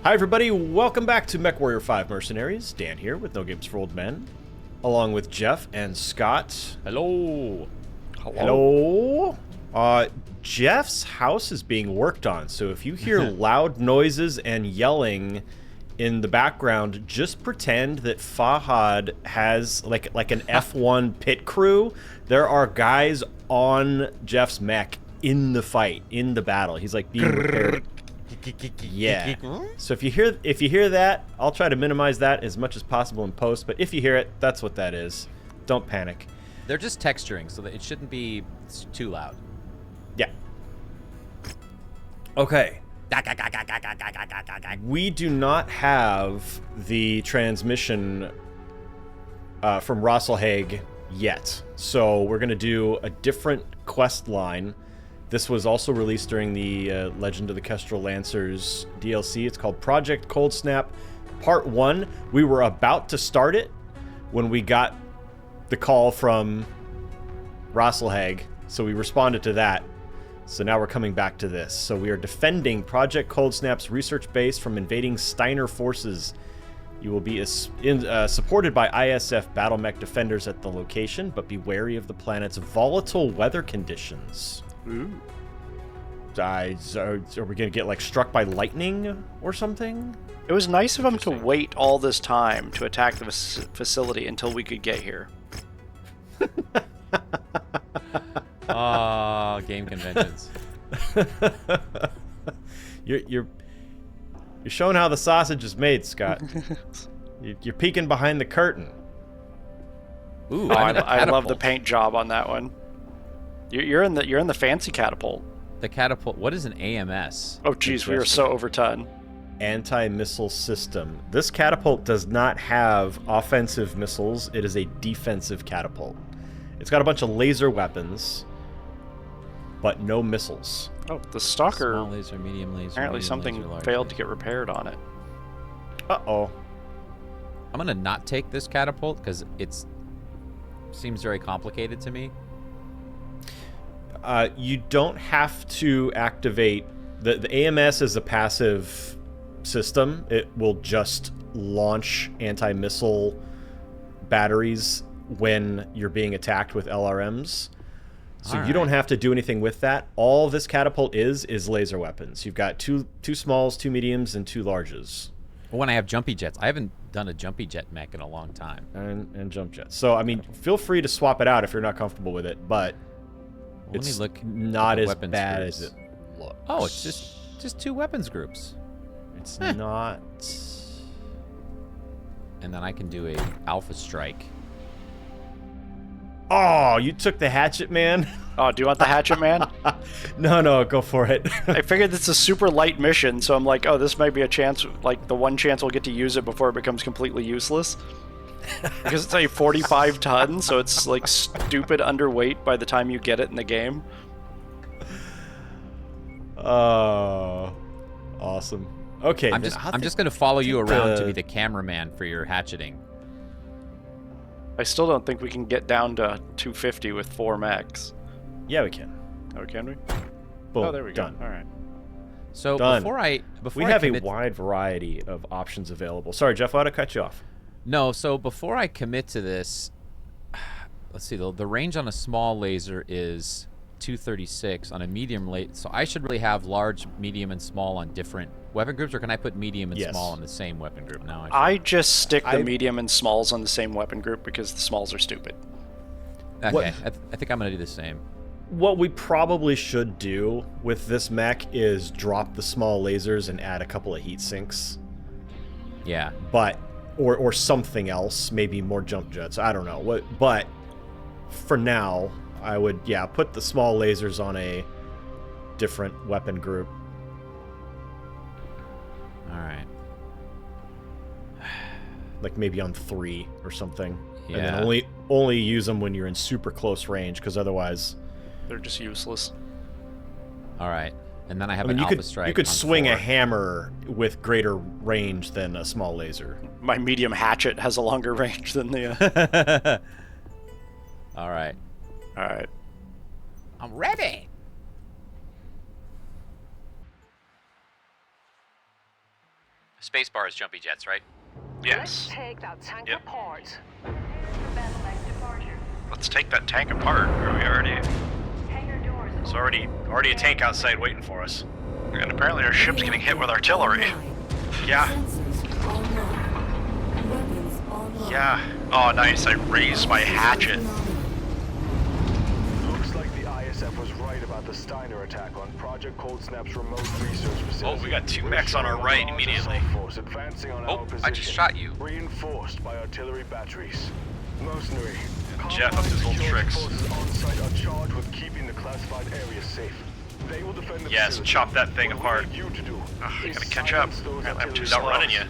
Hi everybody, welcome back to MechWarrior 5 Mercenaries. Dan here with No Games for Old Men, along with Jeff and Scott. Hello. Hello. Jeff's house is being worked on, so if you hear loud noises and yelling in the background, just pretend that Fahad has like an F1 pit crew. There are guys on Jeff's mech in the fight, in the battle. He's like being repaired. Yeah. So if you hear that, I'll try to minimize that as much as possible in post, but if you hear it, that's what that is. Don't panic. They're just texturing, so that it shouldn't be too loud. Yeah. Okay. We do not have the transmission from Rosselhaig yet, so we're going to do a different quest line. This was also released during the Legend of the Kestrel Lancers DLC. It's called Project Cold Snap Part 1. We were about to start it when we got the call from Rosselhaig, so we responded to that. So now we're coming back to this. So we are defending Project Cold Snap's research base from invading Steiner forces. You will be supported by ISF battle mech defenders at the location, but be wary of the planet's volatile weather conditions. Ooh. Are we gonna get like struck by lightning or something? It was nice of them to wait all this time to attack the facility until we could get here. Oh, game conventions. You're showing how the sausage is made, Scott. You're peeking behind the curtain. Ooh, Oh, I love the paint job on that one. You're in the fancy catapult. The catapult. What is an AMS? Oh geez, we are so overdone. Anti-missile system. This catapult does not have offensive missiles. It is a defensive catapult. It's got a bunch of laser weapons, but no missiles. Oh, the stalker. Small laser, medium laser. Apparently medium something laser, large failed to laser. get repaired on it. Uh-oh. I'm gonna not take this catapult because it seems very complicated to me. You don't have to activate... The AMS is a passive system. It will just launch anti-missile batteries when you're being attacked with LRMs. So you don't have to do anything with that. All this catapult is laser weapons. You've got two smalls, 2 mediums, and 2 larges. When I have jumpy jets, I haven't done a jumpy jet mech in a long time. And jump jets. So, I mean, feel free to swap it out if you're not comfortable with it, but Let me it's look not at the as weapons bad groups. as it looks. Oh, it's just 2 weapons groups. It's not... And then I can do a alpha strike. Oh, you took the hatchet, man? Oh, do you want the hatchet man? No, go for it. I figured it's a super light mission, so I'm like, oh, this might be a chance, like the one chance we'll get to use it before it becomes completely useless. Because it's like 45 tons, so it's like stupid underweight by the time you get it in the game. Oh, awesome. Okay, I'm just gonna follow you around to be the cameraman for your hatcheting. I still don't think we can get down to 250 with 4 mechs. Yeah, we can. Oh, can we? Boom. Oh, there we go. Done. All right. So Done. before We I have a commit, wide variety of options available. Sorry, Jeff, why'd I cut you off? No, so before I commit to this, let's see, the range on a small laser is 236 on a medium laser. So I should really have large, medium, and small on different weapon groups, or can I put medium and small on the same weapon group? No, I just stick the medium and smalls on the same weapon group because the smalls are stupid. Okay, I think I'm going to do the same. What we probably should do with this mech is drop the small lasers and add a couple of heat sinks. Yeah. But, or something else, maybe more jump jets. I don't know. But for now, I would, put the small lasers on a different weapon group. All right. Like maybe on 3 or something. Yeah. And then only use them when you're in super close range, because otherwise... They're just useless. All right. And then I have I mean, an you alpha could, strike. You could on swing 4. a hammer with greater range than a small laser. My medium hatchet has a longer range than the... All right. All right. I'm ready. Spacebar is jumpy jets, right? Yes. Take that tank Yep. apart. Let's take that tank apart. Are we already? There's already a tank outside waiting for us. And apparently our ship's getting hit with artillery. Yeah. Yeah. Oh, nice. I raised my hatchet. Looks like the ISF was right about the Steiner attack on Project Cold Snap's remote research facility. Oh, we got 2 mechs on our right immediately. Force advancing on our position, I just shot you. Reinforced by artillery batteries. Mercenary. Jeff up his old tricks. Forces on site are charged with keeping the classified area safe. They will defend the Yes, facility. chop that thing What apart. we need you to do I is gotta catch up. silence those I'm too artillery slow. Outrunning you.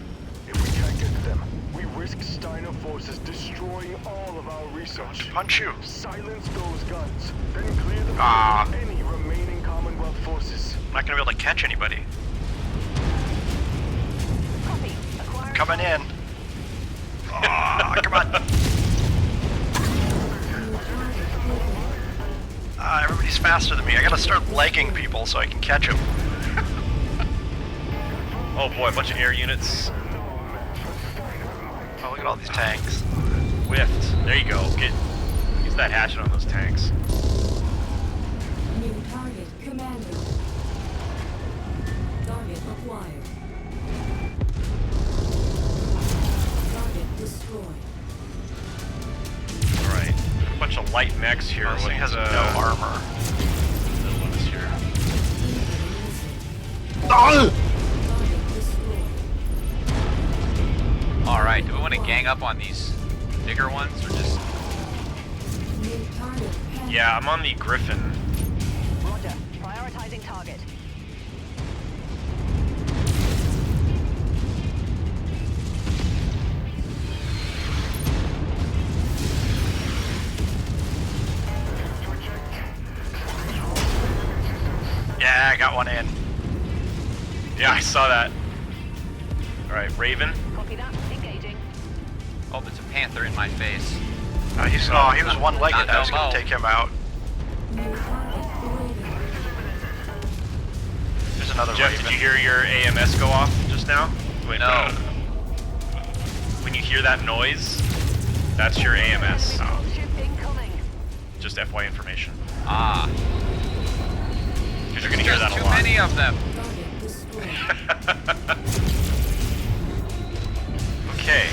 If we can't get to them, we risk Steiner forces destroying all of our research. Punch you. Silence those guns, then clear the Ah. field of any remaining Commonwealth forces. I'm not gonna be able to catch anybody. Copy. Acquiring Coming in. Oh, come on. Everybody's faster than me. I gotta start legging people so I can catch them. Oh boy, a bunch of air units. Oh, look at all these tanks. Whiffed. There you go. Use that hatchet on those tanks. New target, Commander. Target acquired. Target destroyed. Alright. A bunch of light mechs here. This thing has no armor. Middle one is here. Target destroyed. Alright, do we want to gang up on these bigger ones or just... New target. Yeah, I'm on the Griffin. Roger. Prioritizing target. Yeah, I got one in. Yeah, I saw that. Alright, Raven. Copy that. Engaging. Oh, there's a panther in my face. He was one-legged. I was Not gonna no take him out. New target. Raven. There's another Jeff, Raven. did you hear your AMS go off just now? Wait, No. When you hear that noise, that's your AMS. Enemy ship incoming. Just FY information. Ah. Because you're gonna hear that There's a too lot. many of them. Target destroyed. Okay.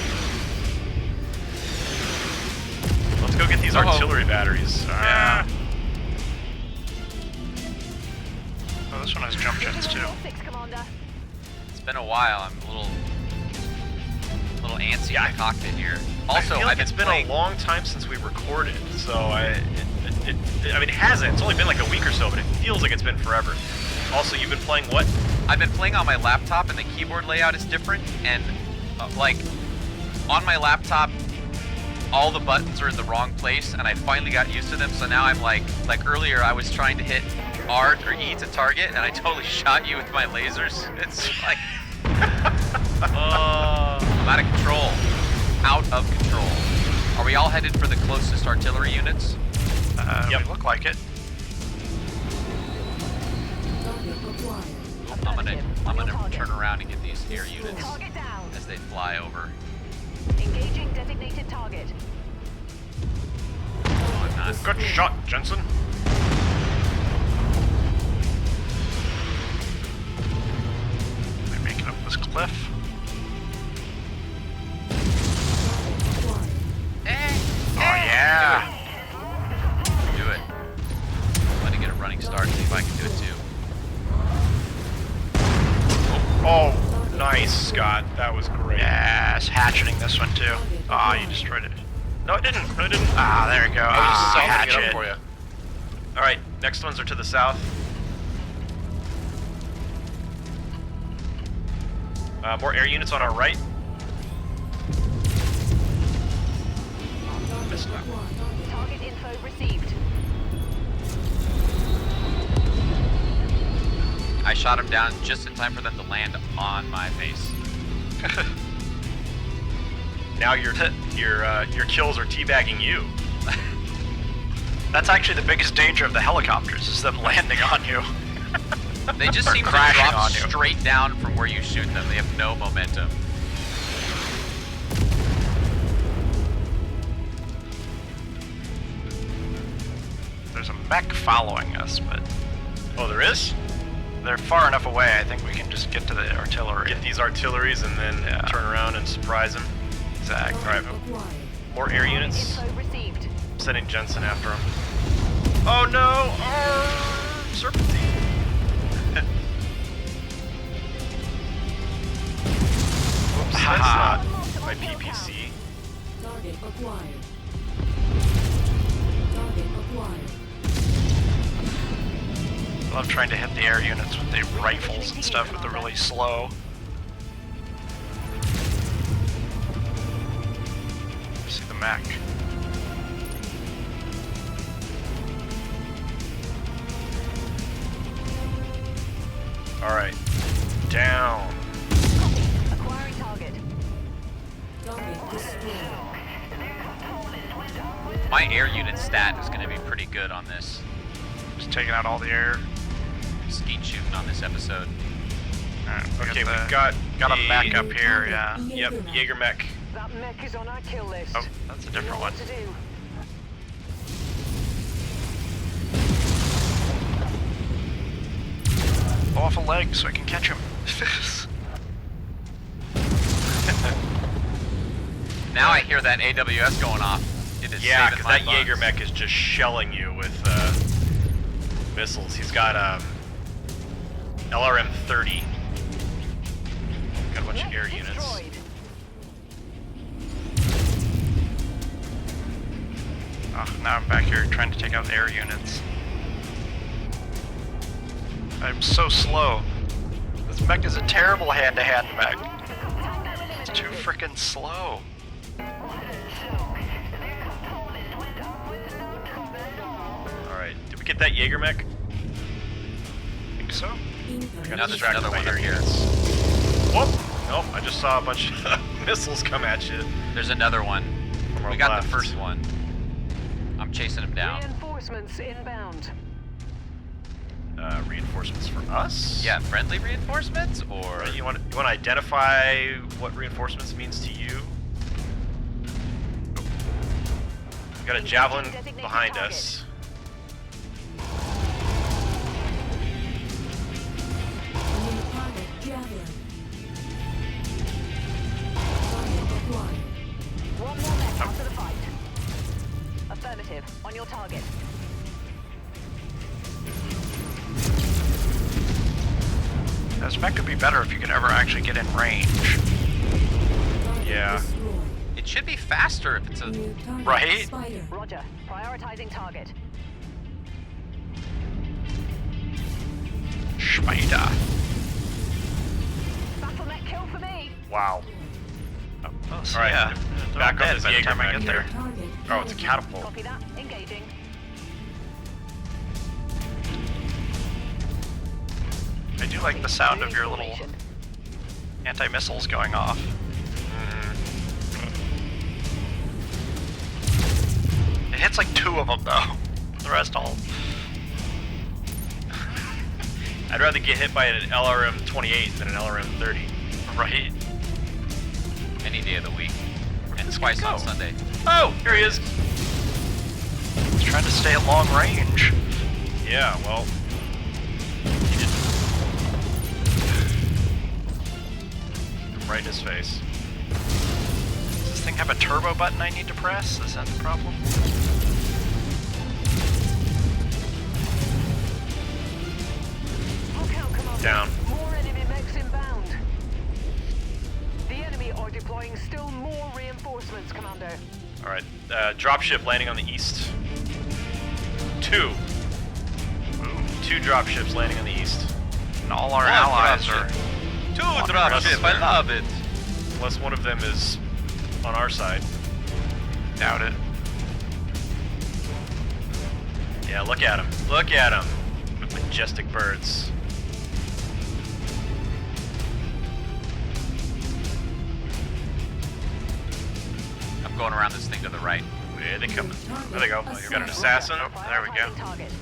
Let's go get these Uh-oh. artillery batteries. Yeah. Oh, this one has jump jets too. 6, Commander. It's been a while. I'm a little antsy in the cockpit here. Also, I feel like I've been it's been playing... a long time since we recorded, so I mean, it hasn't. It's only been like a week or so, but it feels like it's been forever. Also, you've been playing what? I've been playing on my laptop, and the keyboard layout is different. And like on my laptop, all the buttons are in the wrong place, and I finally got used to them. So now I'm like earlier, I was trying to hit R or E to target, and I totally shot you with my lasers. It's like I'm out of control. Out of control. Are we all headed for the closest artillery units? Yep. We look like it. Target acquired. I'm gonna turn around and get these air units Target down. as they fly over. Engaging designated target. Oh, I'm not. Good shot, Jensen. They're making up this cliff. Acquired. Oh yeah. Do it. I'm gonna get a running start, see if I can do it too. Oh, nice, Scott. That was great. Yes, hatcheting this one too. Ah, you destroyed it. No, it didn't. No, it didn't. Ah, there we go. I was just Ah, softening it hatchet. up for you. All right, next ones are to the south. More air units on our right. Missed that one. Target info received. I shot him down just in time for them to land on my face. Now your kills are teabagging you. That's actually the biggest danger of the helicopters, is them landing on you. They just seem to crashing drop on you. straight down from where you shoot them. They have no momentum. There's a mech following us, but Oh, there is? they're far enough away. I think we can just get to the artillery. Get these artilleries and then Yeah. turn around and surprise them. Exactly. Target Alright. acquired. More air units. Info received. Sending Jensen after him. Oh no! Oh, Serpentine! Whoops, that's Haha. not my PPC. Target acquired. Target acquired. I love trying to hit the air units with the rifles and stuff, but they're really slow. See the mech. Alright. Down. Acquiring target. Target destroyed. My air unit stat is going to be pretty good on this. Just taking out all the air. Skeet shooting on this episode. Alright, Okay, we've got got a the- mech up here, yeah. Yep, Jaeger mech. That mech is on our kill list. Oh, that's a You know different one. what to do. Blow off a leg so I can catch him. Now I hear that AWS going off. It is Yeah, saving because my that buns. Jaeger mech is just shelling you with missiles. He's got LRM-30. Got a bunch of Mech air units. destroyed. Oh, now I'm back here trying to take out air units. I'm so slow. This mech is a terrible hand-to-hand mech. It's too freaking slow. Alright, did we get that Jaeger mech? I think so. Incoming. Now there's another one up here. Whoop! Nope, I just saw a bunch of missiles come at you. There's another one. From our We got left. the first one. I'm chasing him down. Reinforcements inbound. Reinforcements for us? Yeah, friendly reinforcements or You want to identify what reinforcements means to you? We got a javelin behind us. New target javelin. Target acquired. One more mech after the fight. Affirmative. On your target. This mech could be better if you could ever actually get in range. Target Yeah. destroyed. it should be faster if it's a New target Right? Spider. Roger. Prioritizing target. Spider. Battle mech kill for me. Wow. Oh, so Alright, yeah. back They're up dead this by the Jaeger time I mech get there. Target Oh, it's a catapult. Copy that. Engaging. I do like the sound of your little Formation. anti-missiles going off. It hits like 2 of them though. The rest all. I'd rather get hit by an LRM-28 than an LRM-30. Right. any day of the week. And this twice guy on go? Sunday. Oh, here he is. He's trying to stay at long range. Yeah, well, he didn't. Right in his face. Does this thing have a turbo button I need to press? Is that the problem? Look out, Commander. Down. More enemy mechs inbound. The enemy are deploying still more reinforcements, Commander. All right, dropship landing on the east. 2. Ooh, 2 dropships landing on the east. And all our One allies dropship. are. Two Walking dropship, around I love it. Unless one of them is on our side. Doubt it. Yeah, look at him. Look at him. With majestic birds. I'm going around this thing to the right. Where they coming? There they go. Got an assassin. Oh, there we go. Prioritizing target.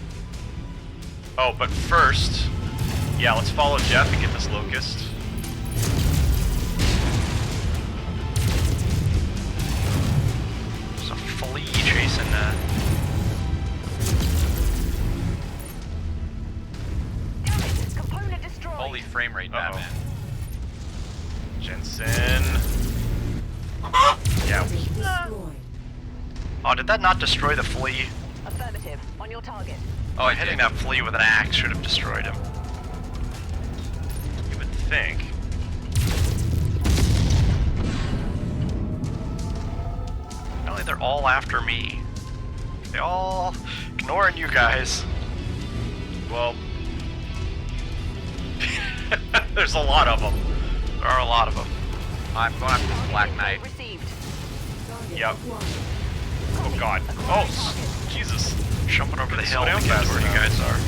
Oh, but first, Yeah, let's follow Jeff and get this locust. There's a flea chasing that. Damn it! Component destroyed. Holy frame rate, Uh-oh. Batman. Jensen. Yeah. Destroyed. Oh, did that not destroy the flea? Affirmative. On your target. Oh, hitting that flea with an axe should have destroyed him. You would think. Apparently they're all after me. They all ignoring you guys. Well, there's a lot of them. There are a lot of them. I'm going after this Black Knight. Received. Target Yep. acquired. Oh God. Oh, Jesus. Jumping over the hill Slow to down get fast to where you enough. guys are.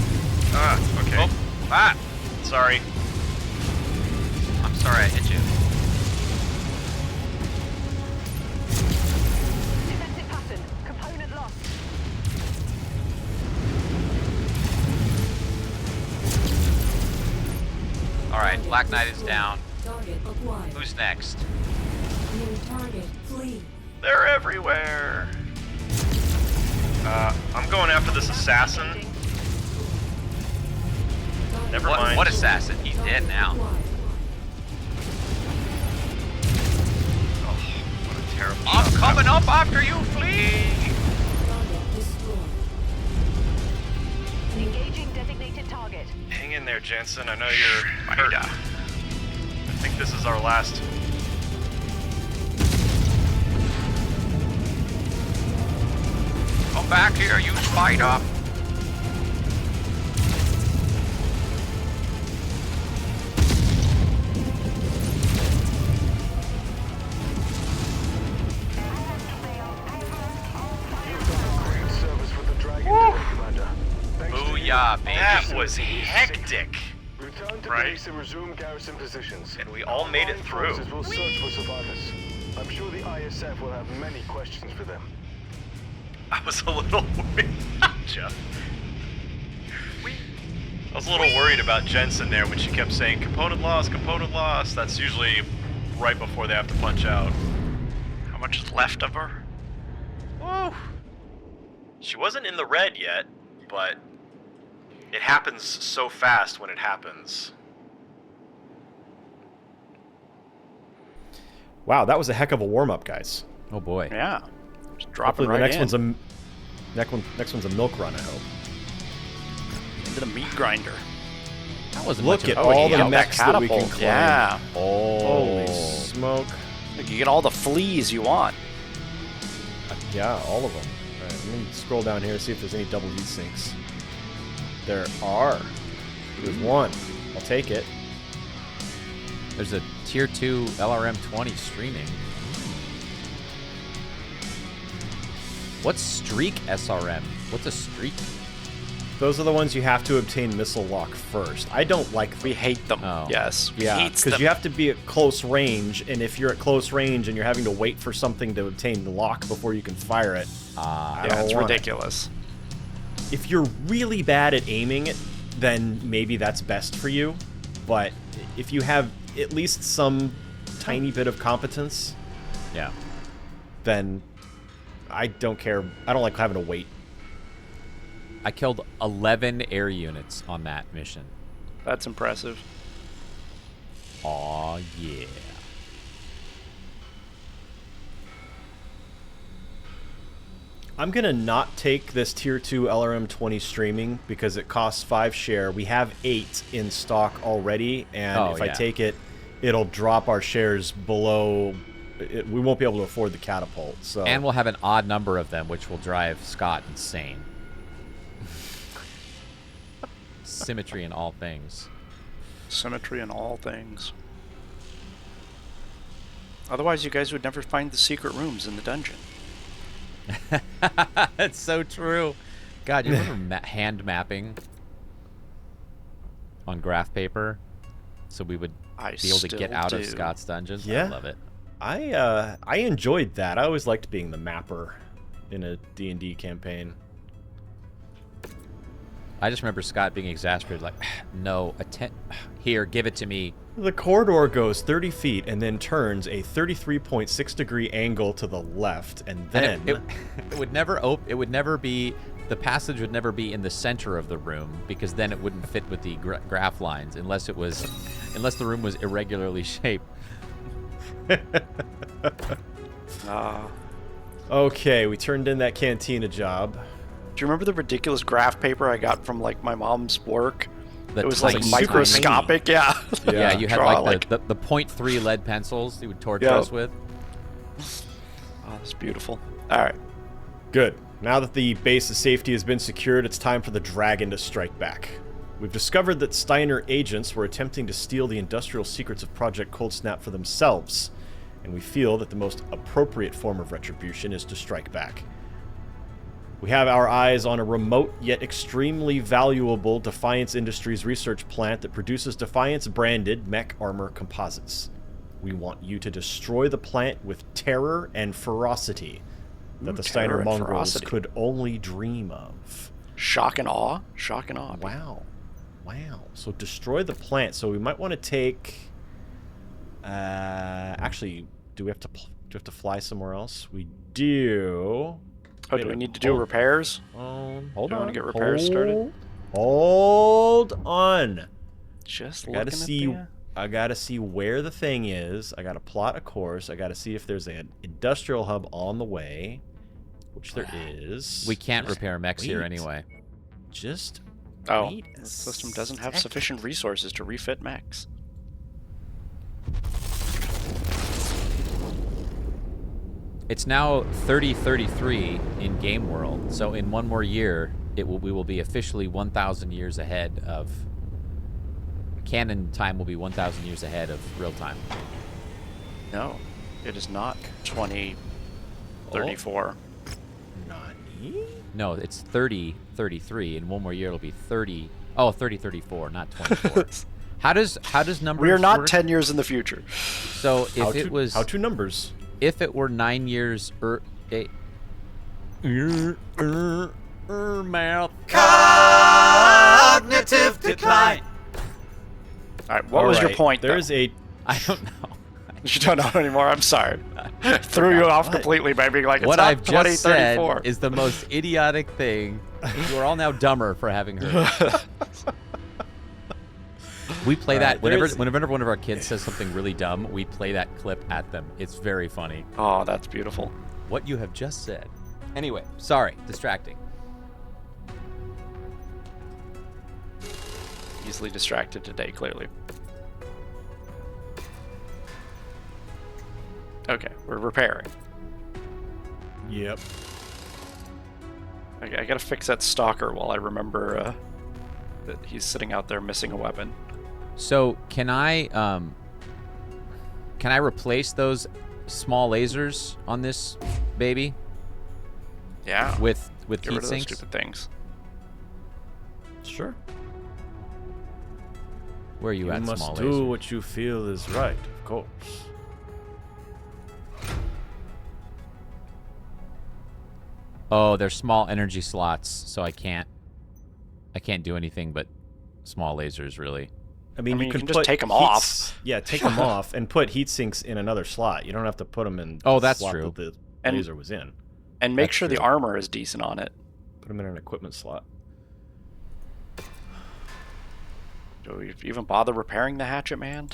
Ah, okay. Oh, ah! Sorry. I'm sorry I hit you. Defensive pattern. Component lost. Alright, Black Knight is down. Target acquired. Who's next? New target flee. They're everywhere. I'm going after this assassin. Never mind. What assassin? He's dead now. Oh, what a terrible I'm shot. coming up after you, flea! Target destroyed. Engaging designated target. Hang in there, Jensen. I know you're hurt. I think this is our last. Come back here, you spider! You've done great service with the Dragon today, Commander. Thanks to you, Booyah, baby. That was hectic. return to Right. base and resume garrison positions. And we all made it Allied through. forces will search for survivors. I'm sure the ISF will have many questions for them. I was a little worried. Jeff. I was a little worried about Jensen there when she kept saying component loss, component loss. That's usually right before they have to punch out. How much is left of her? Woo! She wasn't in the red yet, but it happens so fast when it happens. Wow, that was a heck of a warm-up, guys. Oh boy. Yeah. Just dropping Hopefully right the next in. next one's a milk run, I hope. Into the meat grinder. That wasn't Look much at of all a the yeah, mechs that we can catapult, claim. yeah. Oh, holy smoke. Like you get all the fleas you want. Yeah, all of them. All right, let me scroll down here and see if there's any double heat sinks. There are. There's one. I'll take it. There's a tier 2 LRM-20 streaming. What's streak SRM? What's a streak? Those are the ones you have to obtain missile lock first. I don't like them. We hate them. Oh. Yes. We Yeah, hate because them. you have to be at close range, and if you're at close range and you're having to wait for something to obtain the lock before you can fire it, I yeah, don't it's want it. ridiculous. If you're really bad at aiming it, then maybe that's best for you. But if you have at least some tiny bit of competence, Yeah. then I don't care. I don't like having to wait. I killed 11 air units on that mission. That's impressive. Aw, yeah. I'm gonna not take this tier 2 LRM-20 streaming because it costs 5 share. We have 8 in stock already, and Oh, if I yeah. take it, it'll drop our shares below. We won't be able to afford the catapult. So And we'll have an odd number of them, which will drive Scott insane. Symmetry in all things. Symmetry in all things. Otherwise, you guys would never find the secret rooms in the dungeon. That's so true. God, you remember hand mapping on graph paper, so we would I be able to get still out of do. Scott's dungeon? Yeah. I love it. I enjoyed that. I always liked being the mapper in a D&D campaign. I just remember Scott being exasperated, like, no, here, give it to me. The corridor goes 30 feet and then turns a 33.6-degree angle to the left, and then it would never it would never be, the passage would never be in the center of the room, because then it wouldn't fit with the graph lines unless the room was irregularly shaped. Okay, we turned in that cantina job. Do you remember the ridiculous graph paper I got from like my mom's work? It was like tiny- microscopic, yeah. Yeah, you had Draw, like the 0.3 lead pencils you would torture Yep. us with. Oh, that's beautiful. All right. Good. Now that the base's safety has been secured, it's time for the Dragon to strike back. We've discovered that Steiner agents were attempting to steal the industrial secrets of Project Cold Snap for themselves, and we feel that the most appropriate form of retribution is to strike back. We have our eyes on a remote yet extremely valuable Defiance Industries research plant that produces Defiance-branded mech armor composites. We want you to destroy the plant with terror and ferocity that the terror Steiner and mongrels ferocity. could only dream of. Shock and awe. Shock and awe. Wow. Wow. So destroy the plant. So we might want to take... actually, do we have to fly somewhere else? We do... Oh, do we need to do repairs? Hold Do you on. wanna get repairs started? Hold on. Just I gotta looking see. at I gotta see where the thing is. I gotta plot a course. I gotta see if there's an industrial hub on the way, which there is. We can't Just repair mechs here wait. anyway. Just Oh, wait a the system doesn't have second. sufficient resources to refit mechs. It's now 3033 in game world, so in one more year, we will be officially 1,000 years ahead of canon time. Will be 1,000 years ahead of real time. No, it is not Oh. 2034. Nani? No, it's 3033. In one more year, it'll be 30. Oh, 3034, not 24. How does numbers? We are not work? 10 years in the future. So if it was how two numbers? if it were 9 years mouth. Cognitive decline. All right, what was your point? There's though? I don't know. You don't know anymore. I'm sorry. Threw you off completely by being like, it's What not I've just said 2034. is the most idiotic thing. You are all now dumber for having heard. We play that whenever one of our kids says something really dumb. We play that clip at them. It's very funny. Oh, that's beautiful. What you have just said. Anyway, sorry, distracting. Easily distracted today, clearly. Okay, we're repairing. Yep. I gotta fix that stalker while I remember that he's sitting out there missing a weapon. So can I replace those small lasers on this baby Yeah. with Get heat rid of those sinks? stupid things. Sure. Where are you You at, must small do laser? what you feel is right, of course. Oh, they're small energy slots, so I can't do anything but small lasers, really. I mean, you you can could just put take 'em heat off. Yeah, take them off and put heat sinks in another slot. You don't have to put them in Oh, the that's slot true. that the And- laser was in. And make That's sure the true. armor is decent on it. Put them in an equipment slot. Do we even bother repairing the hatchet, man?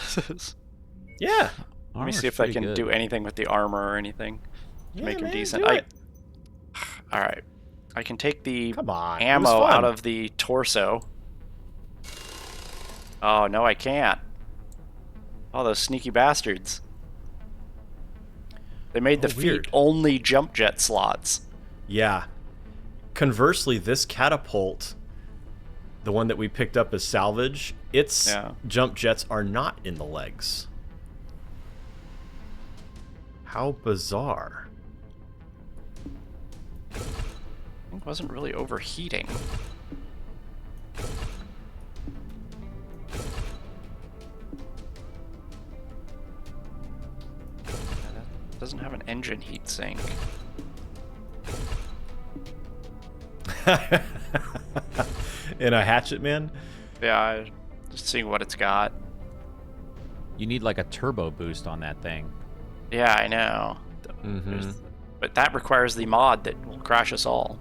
Yeah. Let me see if I can do anything with the armor or anything to Yeah, make him man, decent. do it. All right. I can take the Come on. it was ammo fun. out of the torso. Oh, no, I can't. Oh, those sneaky bastards. They made the Oh, feet weird. only jump jet slots. Yeah. Conversely, this catapult, the one that we picked up as salvage, its Yeah. jump jets are not in the legs. How bizarre. It wasn't really overheating. It doesn't have an engine heat sink. in a hatchet man. Yeah, just seeing what it's got. You need like a turbo boost on that thing. Yeah, I know. But that requires the mod that will crash us all.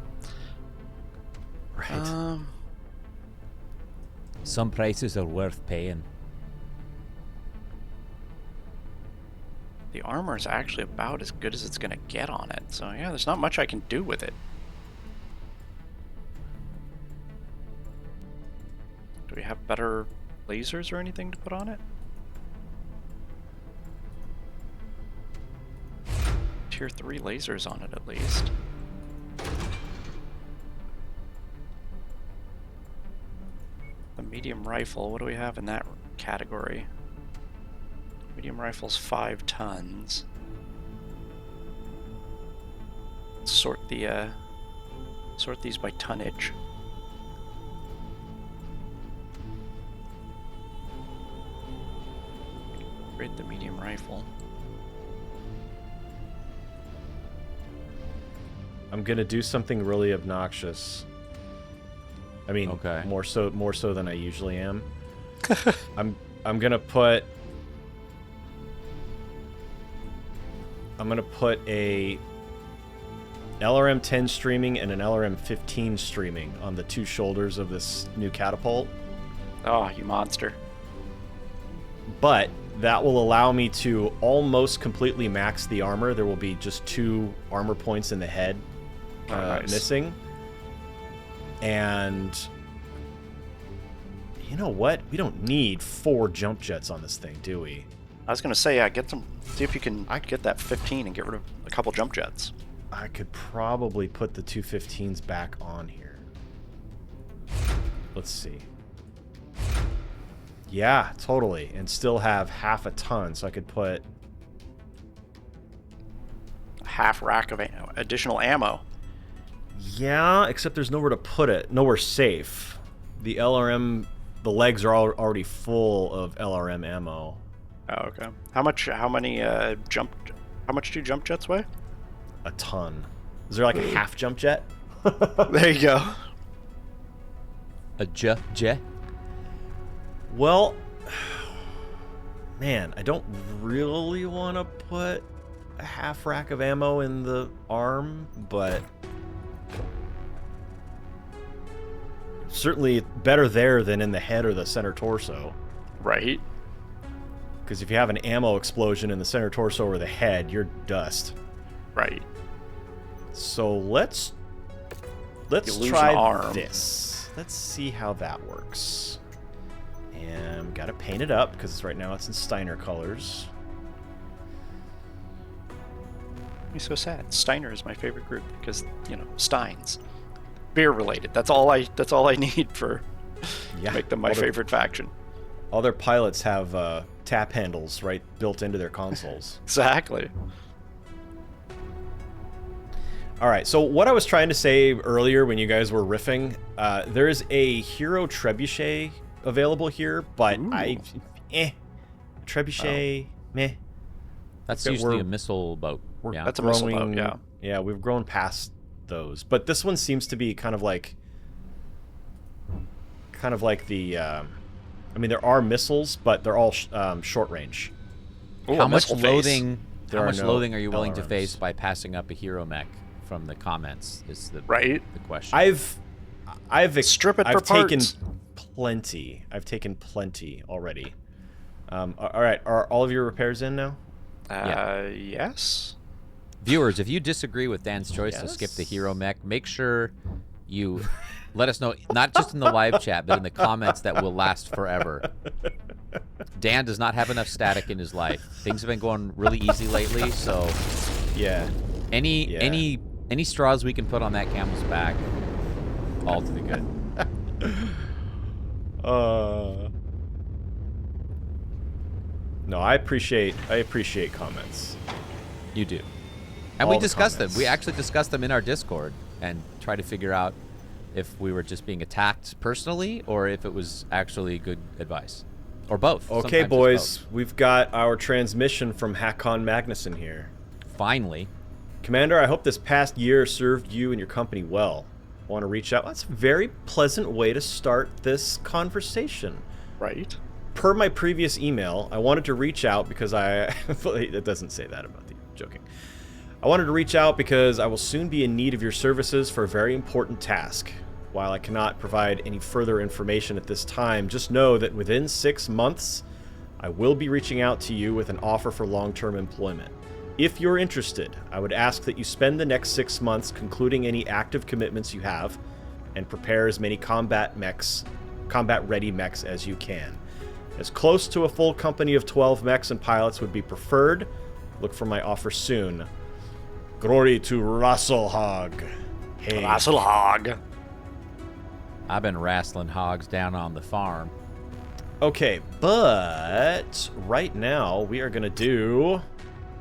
Right. Some prices are worth paying. The armor is actually about as good as it's going to get on it. So yeah, there's not much I can do with it. Do we have better lasers or anything to put on it? Tier 3 lasers on it at least. The medium rifle, what do we have in that category? Medium rifle's 5 tons. Sort these by tonnage. Upgrade the medium rifle. I'm gonna do something really obnoxious. I mean, Okay. more so than I usually am. I'm gonna put a LRM 10 streaming and an LRM 15 streaming on the two shoulders of this new catapult. Oh, you monster. But that will allow me to almost completely max the armor. There will be just 2 armor points in the head Nice. missing. And you know what? We don't need 4 jump jets on this thing, do we? I was gonna say, yeah, see if you can get that 15 and get rid of a couple jump jets. I could probably put the 215s back on here. Let's see. Yeah, totally. And still have half a ton, so I could put... A half rack of additional ammo. Yeah, except there's nowhere to put it. Nowhere safe. The LRM... The legs are already full of LRM ammo. Oh, okay. How much do jump jets weigh? A ton. Is there like a half jump jet? There you go. A jet? Well, man, I don't really want to put a half rack of ammo in the arm, but certainly better there than in the head or the center torso. Right. Because if you have an ammo explosion in the center torso or the head, you're dust. Right. So let's You lose try an arm. this. Let's see how that works. And gotta paint it up because right now it's in Steiner colors. It's so sad. Steiner is my favorite group because, Steins. Beer related. That's all I need for Yeah, make them my favorite faction. All their pilots have tap handles right built into their consoles. Exactly. All right, so what I was trying to say earlier when you guys were riffing, there is a Hero Trebuchet available here, but Trebuchet, meh. That's Okay, usually we're- a missile boat. We're Yeah. That's a missile boat, growing- yeah. Yeah, we've grown past those, but this one seems to be kind of like the. I mean, there are missiles, but they're all short range. Ooh, How a much missile face. loathing? There How are much no loathing are you willing to LRMs. face by passing up a hero mech from the comments? Is the Right. the question? I've Strip it for I've taken parts. plenty. I've taken plenty already. All right, are all of your repairs in now? Yes. Viewers, if you disagree with Dan's choice to skip the hero mech, make sure you let us know, not just in the live chat, but in the comments that will last forever. Dan does not have enough static in his life. Things have been going really easy lately, so Yeah. any straws we can put on that camel's back, all to the good. No, I appreciate comments. You do. And All we the discussed them. comments. We actually discussed them in our Discord and try to figure out if we were just being attacked personally or if it was actually good advice. Or both. Okay, Sometimes it's boys, we've got our transmission from Haakon Magnusson here. both. Finally. Commander, I hope this past year served you and your company well. I want to reach out. That's a very pleasant way to start this conversation. Right. Per my previous email, I wanted to reach out because it doesn't say that about the joking. I wanted to reach out because I will soon be in need of your services for a very important task. While I cannot provide any further information at this time, just know that within 6 months, I will be reaching out to you with an offer for long-term employment. If you're interested, I would ask that you spend the next 6 months concluding any active commitments you have and prepare as many combat-ready mechs as you can. As close to a full company of 12 mechs and pilots would be preferred. Look for my offer soon. Glory to Rasselhog. Hey. Rasselhog. I've been wrestling hogs down on the farm. Okay, but right now we are going to do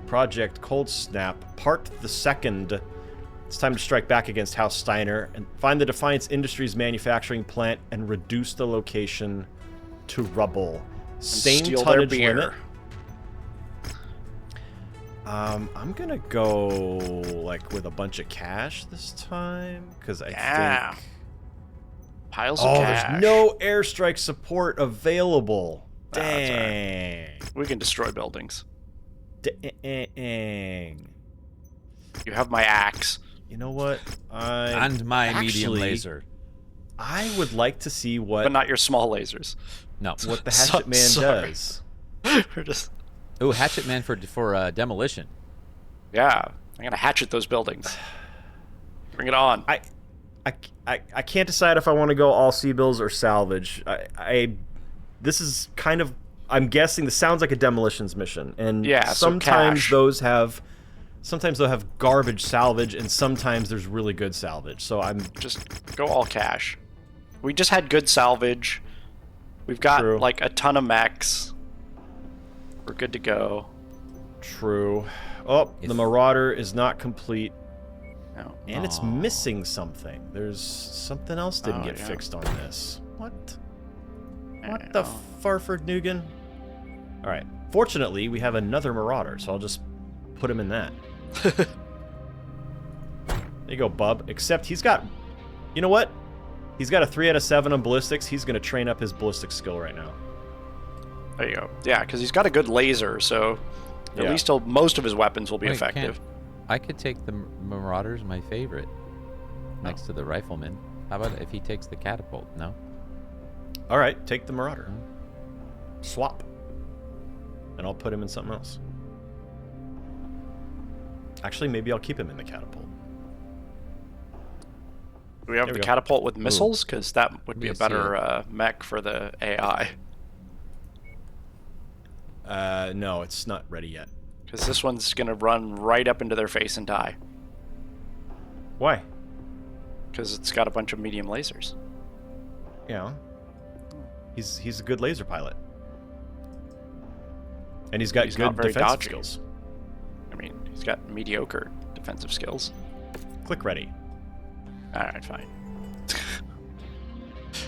Project Cold Snap, Part the Second. It's time to strike back against House Steiner and find the Defiance Industries manufacturing plant and reduce the location to rubble. Same steal their tonnage beer. limit. I'm going to go like with a bunch of cash this time because I think... Piles of cash. There's no airstrike support available. That's all Dang. We can destroy buildings. Dang. You have my axe. You know what? And my medium laser. I would like to see what But not your small lasers. No. what the Hatchet Man Sorry. does. We're just... Ooh, Hatchet Man for demolition. Yeah. I'm going to hatchet those buildings. Bring it on. I can't decide if I want to go all C-bills or salvage. This is kind of, I'm guessing this sounds like a demolitions mission, and Yeah, so sometimes cash. sometimes they'll have garbage salvage, and sometimes there's really good salvage. So I'm Just go all cash. We just had good salvage. We've got True. like a ton of mechs. We're good to go. true. Oh, the Marauder is not complete. No. And it's missing something. There's something else didn't get yeah. fixed on this. What? I What the know. Farford Nugan? Alright. Fortunately, we have another Marauder, so I'll just put him in that. There you go, bub. Except he's got... You know what? He's got a 3 out of 7 on ballistics. He's going to train up his ballistic skill right now. There you go. Yeah, because he's got a good laser, so at Yeah. least most of his weapons will be Wait, effective. I could take the Marauders, my favorite, next to the Rifleman. How about if he takes the catapult? No? Alright, take the Marauder. Swap. And I'll put him in something else. Actually, maybe I'll keep him in the catapult. Do we have There the we go. catapult with missiles? Because that would be a Yes, better mech for the AI. No, it's not ready yet. Because this one's going to run right up into their face and die. Why? Because it's got a bunch of medium lasers. Yeah. He's a good laser pilot. And he's got He's good not very defensive dodgy. skills. I mean, he's got mediocre defensive skills. Click ready. Alright, fine.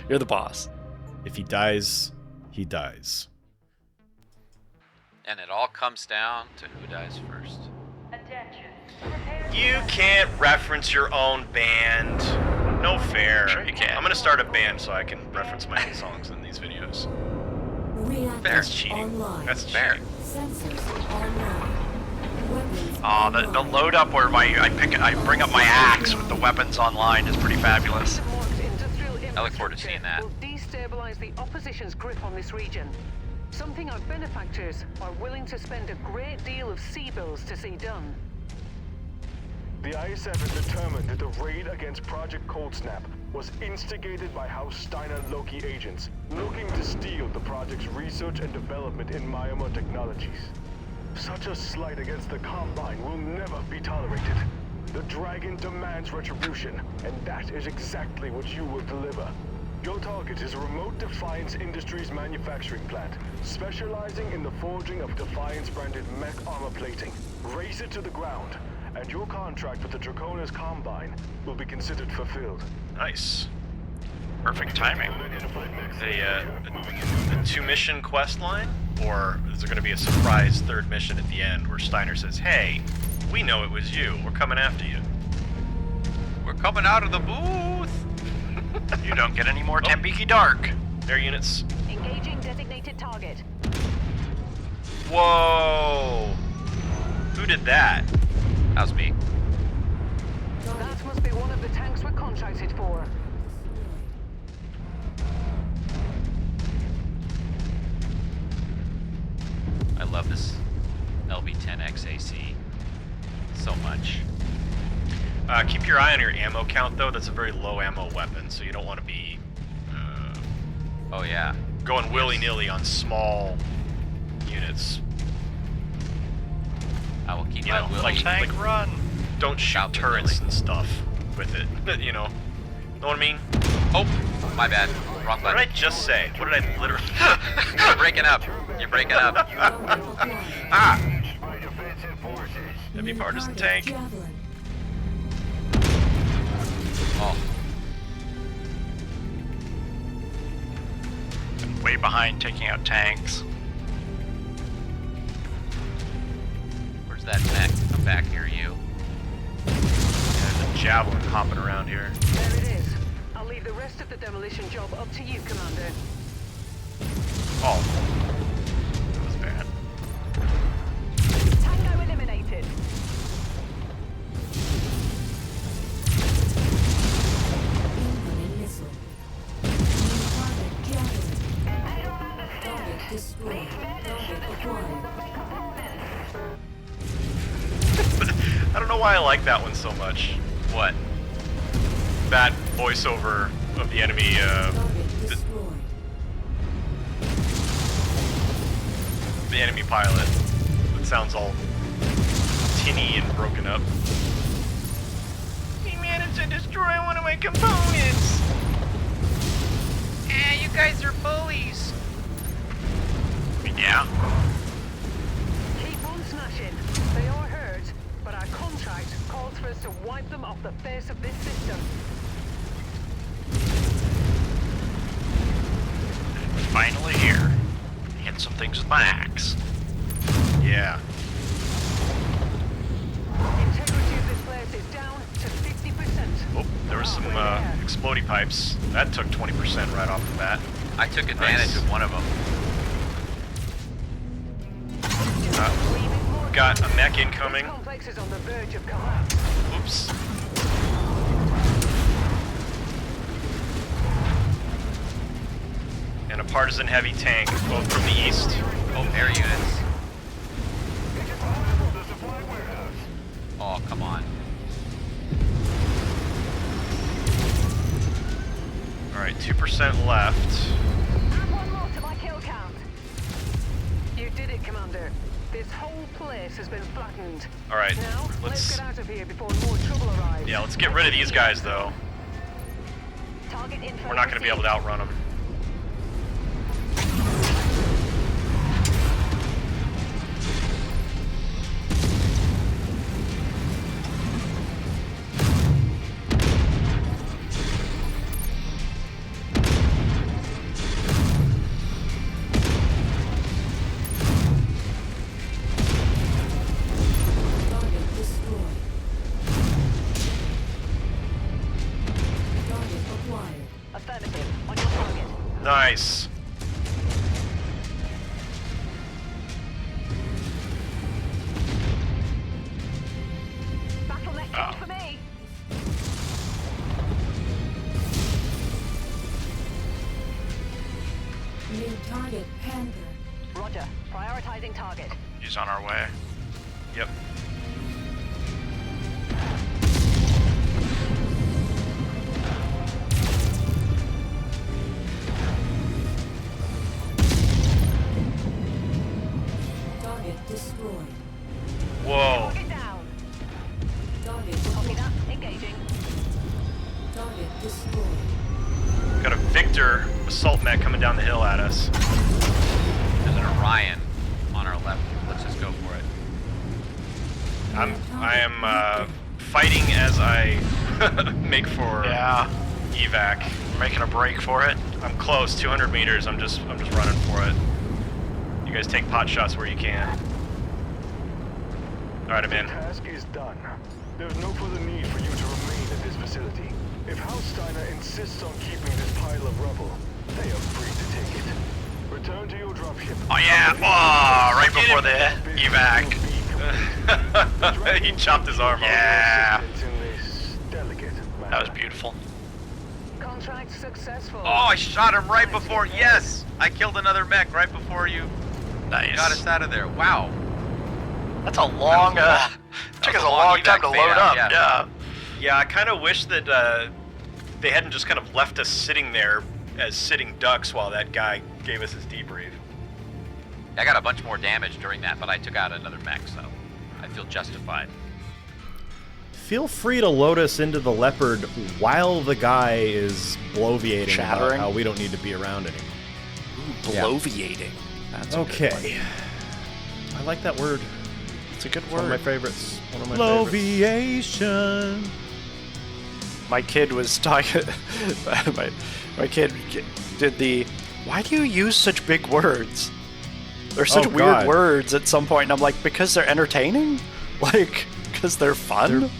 You're the boss. If he dies, he dies. And it all comes down to who dies first. You can't reference your own band. No fair. Sure you can. I'm gonna start a band so I can reference my own songs in these videos. Reactors That's cheating. online. That's fair. Sensors online. Weapons Oh, the online. load up where I bring up my axe with the weapons online is pretty fabulous. I look forward to seeing that. Will destabilize the opposition's grip on this region. Something our benefactors are willing to spend a great deal of C-bills to see done. The ISF has determined that the raid against Project Cold Snap was instigated by House Steiner Loki agents looking to steal the project's research and development in Myanmar technologies. Such a slight against the Combine will never be tolerated. The Dragon demands retribution, and that is exactly what you will deliver. Your target is a remote Defiance Industries manufacturing plant, specializing in the forging of Defiance-branded mech armor plating. Race it to the ground, and your contract with the Draconis Combine will be considered fulfilled. Nice. Perfect timing. A 2-mission quest line? Or is there going to be a surprise 3rd mission at the end where Steiner says, hey, we know it was you. We're coming after you. We're coming out of the booth! You don't get any more Tambiki Dark. Air units. Engaging designated target. Whoa! Who did that? That was me. That must be one of the tanks we're contracted for. I love this LV-10XAC so much. Keep your eye on your ammo count, though. That's a very low ammo weapon, so you don't want to be Oh yeah. going willy-nilly on small units. I will keep You my know, will. like- Tank run. Don't shoot Out turrets willy. and stuff with it. You know what I mean? Oh, my bad. Wrong What did I button. just say? What did I literally... You're breaking up. You're breaking up. Ah! Heavy partisan tank. Javelin. Oh, Way behind taking out tanks. where's that mech? Come back here, you. There's a javelin hopping around here. There it is. I'll leave the rest of the demolition job up to you, Commander. Oh. That was bad. Tango eliminated. Incoming missile. New target javelin. Target destroyed. Target acquired. I don't know why I like that one so much. What? That voiceover of the enemy, Target destroyed. the enemy pilot. It sounds all tinny and broken up. He managed to destroy one of my components! You guys are bullies. Yeah. Keep on smashing. They are hurt, but our contract calls for us to wipe them off the face of this system. Finally here. Hit some things with my axe. Yeah. Integrity of this place is down to 50%. Oh, there was some explodey pipes. That took 20% right off the bat. I took advantage of one of them. Got a mech incoming. This complex is on the verge of collapse. Oops. And a partisan heavy tank, both from the east. Oh, air units. Oh, come on. Alright, 2% left. Add one more to my kill count. You did it, Commander. This whole place has been flattened. Alright, Now, let's let's... get out of here before more trouble arrives. Yeah, let's get rid of these guys, though. Target info We're not going to be able to outrun them. Target destroyed. Target acquired. Affirmative. On your target. Nice. Battle net for me. New target Panther. Roger. Prioritizing target. He's on our way. Yep. Target destroyed. Whoa. Target down. Target Copy deployed. that. Engaging. Target destroyed. Got a Victor assault mech coming down the hill at us. There's an Orion on our left. Let's just go for it. I am fighting as I make for Yeah. evac. Making a break for it. I'm close, 200 meters. I'm just running for it. You guys take pot shots where you can. All right, I'm in. The task is done. There's no further need for you to remain at this facility. If House Steiner insists on keeping this pile of rubble, they are free to take it. Return to your dropship. Oh yeah! Oh, right before the evac. He chopped his arm off. Yeah. Delicate That was beautiful. Contract successful. Oh, I shot him right before. Yes, I killed another mech right before you Nice. got us out of there. Wow. That's a long. Took us a long time to evac load fade up. out, Yeah. Yeah, I kind of wish that they hadn't just kind of left us sitting there as sitting ducks while that guy gave us his debrief. I got a bunch more damage during that, but I took out another mech, so I feel justified. Feel free to load us into the Leopard while the guy is bloviating about Chattering. how we don't need to be around anymore. Bloviating. That's a good one. Okay. I like that word. It's a good One of my word. favorites. One of my favorites. Bloviation. My kid was talking. my kid did the. Why do you use such big words? They're such Oh, weird God. words at some point, and I'm like, because they're entertaining, like, because they're fun.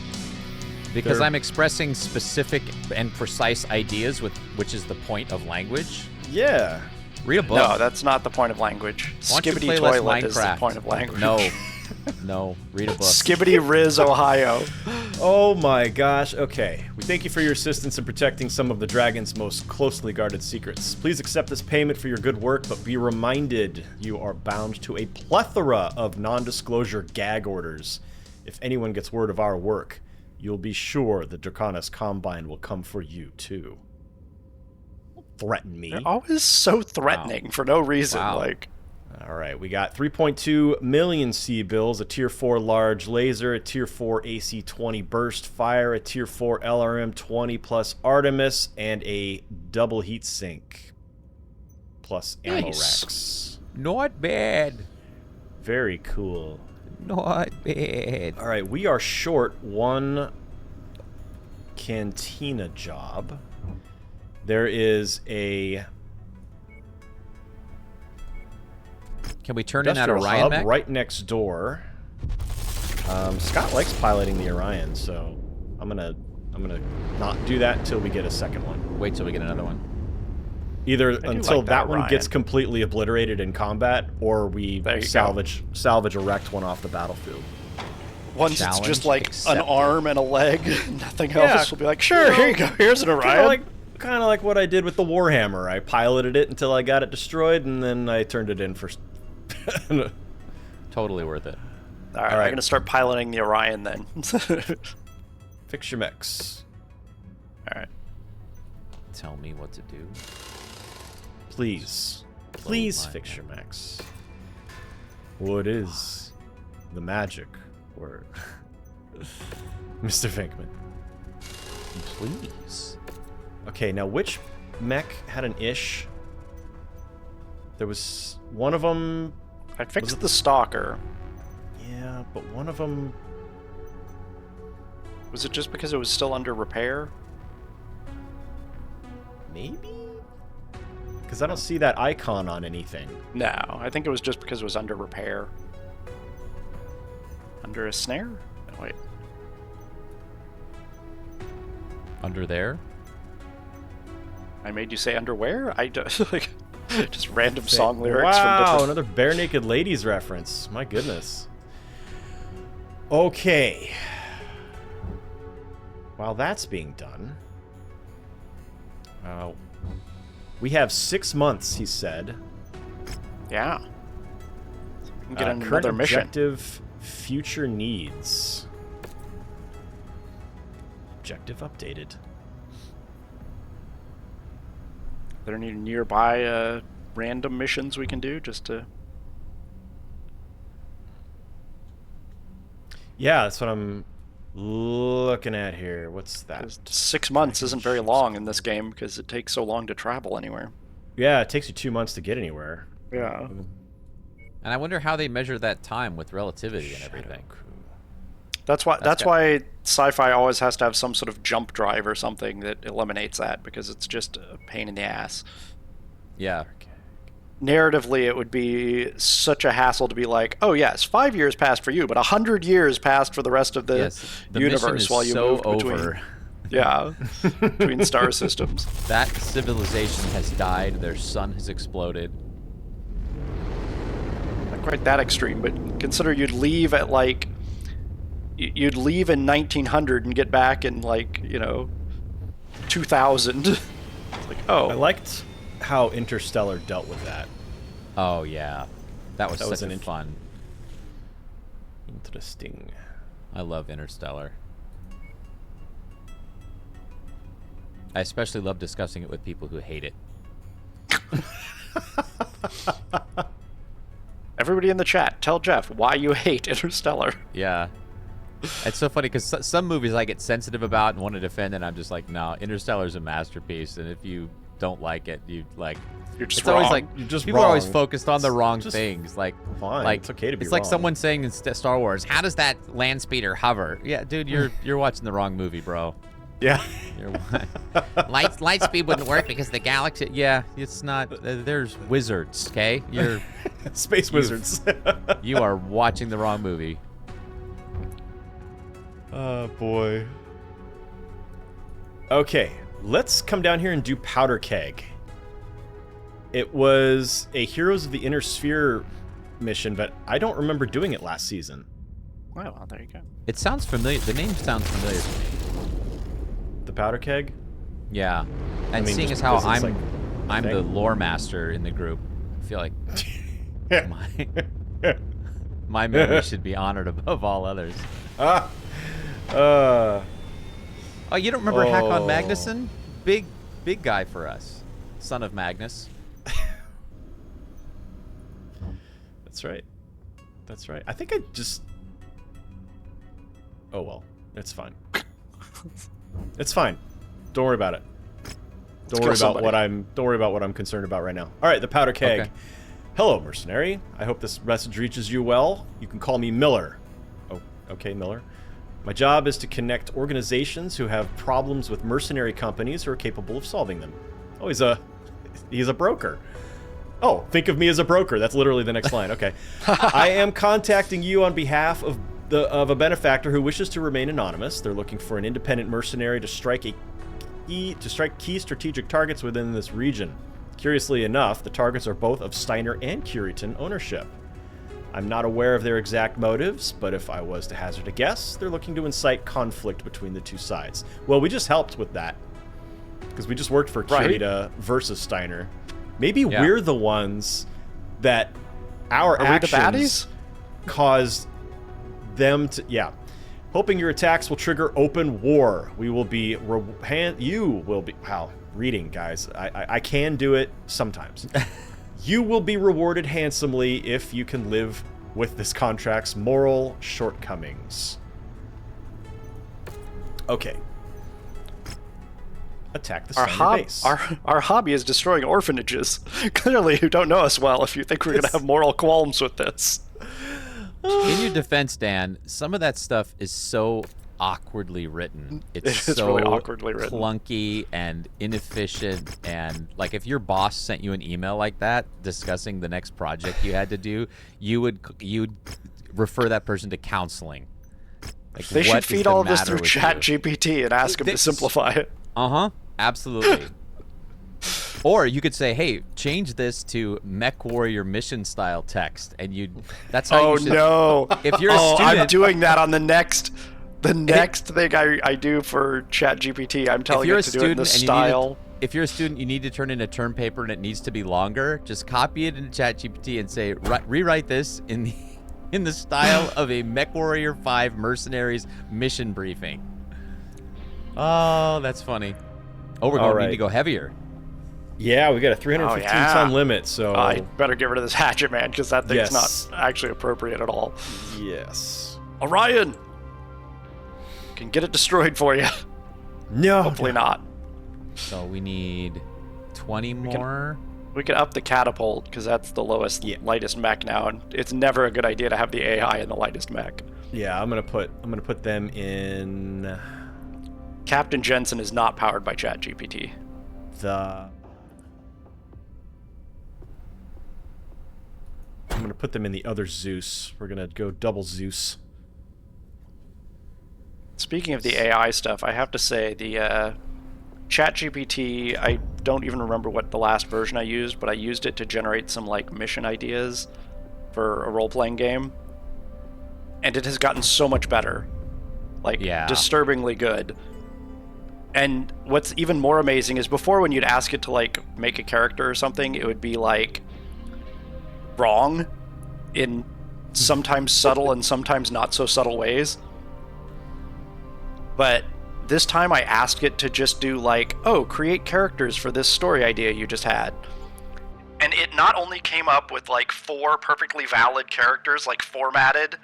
Because They're- I'm expressing specific and precise ideas, which is the point of language. Yeah. Read a book. No, that's not the point of language. Why don't you Skibbity play less toilet is the Minecraft? point of language. No. No. Read a book. Skibbity Riz, Ohio. Oh my gosh. Okay. We thank you for your assistance in protecting some of the dragon's most closely guarded secrets. Please accept this payment for your good work, but be reminded you are bound to a plethora of non-disclosure gag orders. If anyone gets word of our work, you'll be sure the Draconis Combine will come for you too. Don't threaten me. They're always so threatening for no reason. Wow. Like, All right, we got 3.2 million C-bills, a Tier 4 large laser, a Tier 4 AC-20 burst fire, a Tier 4 LRM-20 plus Artemis, and a double heat sink plus ammo Nice. racks. Not bad. Very cool. Not bad. All right, we are short one cantina job. There is a Can we turn in that industrial Orion hub mech? right next door. Scott likes piloting the Orion, so I'm gonna not do that until we get a second one. Wait till we get another one. Either do until like that that one gets Orion. completely obliterated in combat, or we There you go. salvage a wrecked one off the battlefield. once it's Challenge just like an accepted. arm and a leg, nothing Yeah, else, will be like, sure, here you go, here's an Orion. Kind of like what I did with the Warhammer. I piloted it until I got it destroyed, and then I turned it in for. Totally worth it. All right, All right. I'm gonna start piloting the Orion then. Fix your mechs, All right. Tell me what to do. please. Please my fix your mechs. What is the magic word, Mr. Venkman? Please. Okay, now which mech had an ish? There was one of them. I fixed the Stalker. Yeah, but one of them. Was it just because it was still under repair? Maybe? Because I don't see that icon on anything. No, I think it was just because it was under repair. Under a snare? No, wait. Under there? I made you say underwear? I don't, like, just random song lyrics from Wow, different... another Bare Naked Ladies reference. My goodness. Okay. While that's being done, we have 6 months, he said. Yeah. So we can get on Current another mission. objective, future needs. Objective updated. Are there any nearby random missions we can do just to... Yeah, that's what I'm looking at here. What's that? 'cause 6 months isn't very long in this game because it takes so long to travel anywhere. Yeah, it takes you 2 months to get anywhere. Yeah. And I wonder how they measure that time with relativity and everything. That's why That's why sci-fi always has to have some sort of jump drive or something that eliminates that, because it's just a pain in the ass. Yeah. Narratively, it would be such a hassle to be like, oh yes, 5 years passed for you, but 100 years passed for the rest of the Yes. The mission universe is while you so move between. over. Yeah, between star systems. That civilization has died. Their sun has exploded. Not quite that extreme, but consider you'd leave at like, you'd leave in 1900 and get back in like, 2000. It's like, oh. I liked how Interstellar dealt with that. Oh yeah, that was That was such an a fun. Interesting. I love Interstellar. I especially love discussing it with people who hate it. Everybody in the chat, tell Jeff why you hate Interstellar. Yeah. It's so funny because some movies I get sensitive about and want to defend, and I'm just like, no, Interstellar's a masterpiece, and if you don't like it, you're just it's always wrong. like You're just people are always wrong. focused on the wrong just things. Like, fine. like It's okay to be it's like wrong. someone saying in Star Wars, "How does that land speeder hover?" Yeah, dude, you're watching the wrong movie, bro. Yeah. Light speed wouldn't work because the galaxy. Yeah, it's not. There's wizards. Okay, you're Space wizards. you are watching the wrong movie. Oh, boy. Okay, let's come down here and do Powder Keg. It was a Heroes of the Inner Sphere mission, but I don't remember doing it last season. Well, there you go. It sounds familiar. The name sounds familiar to me. The Powder Keg? Yeah, and mean, seeing just as how because it's, I'm the thing. lore master in the group, I feel like Yeah. my memory should be honored above all others. Oh, you don't remember Haakon Magnusson? Big guy for us, son of Magnus. That's right. That's right. I think I just... Oh, well. It's fine. It's fine. Don't worry about it. Don't worry about what I'm concerned about right now. All right, the Powder Keg. Okay. Hello, mercenary. I hope this message reaches you well. You can call me Miller. Oh, okay, Miller. My job is to connect organizations who have problems with mercenary companies who are capable of solving them. Oh, he's a broker. Oh, think of me as a broker. That's literally the next line. Okay. I am contacting you on behalf of a benefactor who wishes to remain anonymous. They're looking for an independent mercenary to strike key strategic targets within this region. Curiously enough, the targets are both of Steiner and Kurita ownership. I'm not aware of their exact motives, but if I was to hazard a guess, they're looking to incite conflict between the two sides. Well, we just helped with that, because we just worked for Kurita versus Steiner. Maybe we're the ones that our actions caused them to... Yeah. Hoping your attacks will trigger open war. We will be... You will be... Wow. Reading, guys. I can do it sometimes. You will be rewarded handsomely if you can live with this contract's moral shortcomings. Okay. Attack the Steiner base. Our hobby is destroying orphanages. Clearly, you don't know us well if you think we're going to have moral qualms with this. In your defense, Dan, some of that stuff is so awkwardly written. It's so really awkwardly written. Clunky and inefficient, and like if your boss sent you an email like that discussing the next project you had to do, you'd refer that person to counseling. Like, they should feed all of this through ChatGPT and ask them to simplify it. Absolutely. Or you could say, "Hey, change this to MechWarrior mission style text," and that's how you should. Oh no! If you're a student, I'm doing that on the next thing I do for ChatGPT. I'm telling it to do it in the style. If you're a student, you need to turn in a term paper and it needs to be longer. Just copy it into ChatGPT and say, rewrite this in the style of a MechWarrior 5 Mercenaries mission briefing. Oh, that's funny. Oh, we're going to need to go heavier. Yeah, we got a 315-ton limit, so... I better get rid of this hatchet, man, because that thing's not actually appropriate at all. Yes. Orion! Can get it destroyed for you. No. Hopefully not. So we need 20 more. We can up the catapult, because that's the lowest, lightest mech now, and it's never a good idea to have the AI in the lightest mech. Yeah, I'm gonna put them in... Captain Jensen is not powered by ChatGPT. I'm gonna put them in the other Zeus. We're gonna go double Zeus. Speaking of the AI stuff, I have to say the ChatGPT, I don't even remember what the last version I used, but I used it to generate some like mission ideas for a role-playing game. And it has gotten so much better. Like, disturbingly good. And what's even more amazing is before, when you'd ask it to like make a character or something, it would be like wrong in sometimes subtle and sometimes not so subtle ways. But this time I asked it to just do like, oh, create characters for this story idea you just had. And it not only came up with like 4 perfectly valid characters, like formatted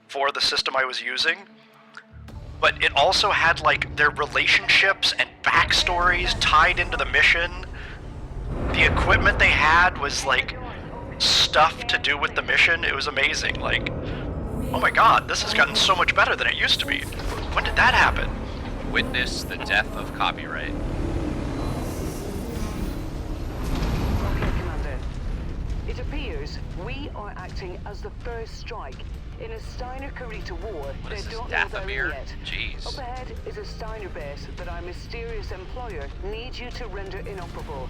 for the system I was using, but it also had like their relationships and backstories tied into the mission. The equipment they had was like stuff to do with the mission. It was amazing. Like, oh my god, this has gotten so much better than it used to be. When did that happen? Witness the death of copyright. Okay, Commander. It appears we are acting as the first strike in a Steiner-Kurita war. What is They this, don't know they're in Dathomir? yet. Jeez. Up ahead is a Steiner base that our mysterious employer needs you to render inoperable.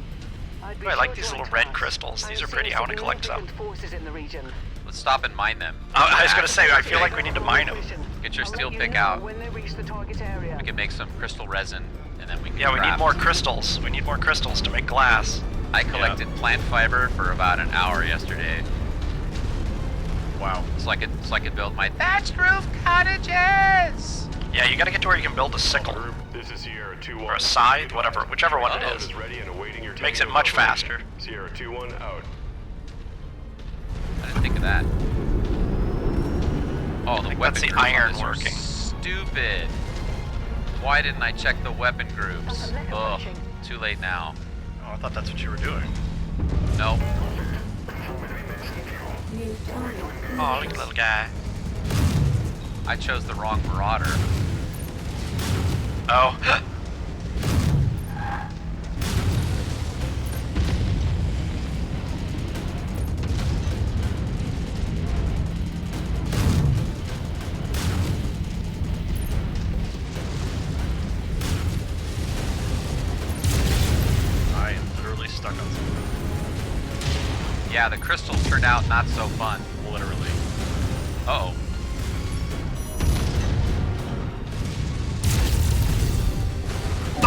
I'd be I like sure these to little red ask. crystals. These I'm are pretty. seeing I want to collect some. significant forces in the region. Let's stop and mine them. I was gonna say, I feel like we need to mine them. Get your I'll steel let you pick know out. when they reach the target area. We can make some crystal resin, and then we can Yeah, we need craft. more crystals. We need more crystals to make glass. I collected plant fiber for about an hour yesterday. Wow. So I could build my thatched roof cottages. Yeah, you gotta get to where you can build a sickle. Group, this is Sierra 2-1. Or a scythe, whatever, whichever one it Pilot is. is ready and awaiting your Makes it takeover much operation. faster. Sierra 2-1 out. I didn't think of that. Oh, the think weapon that's the groups on iron this are working. stupid. Why didn't I check the weapon groups? That's a mech Ugh, approaching. too late now. Oh, I thought that's what you were doing. Nope. New target. Oh, look at the little guy. I chose the wrong marauder. Oh. I am literally stuck on something. Yeah, the crystals turned out not so fun. Literally. Uh-oh.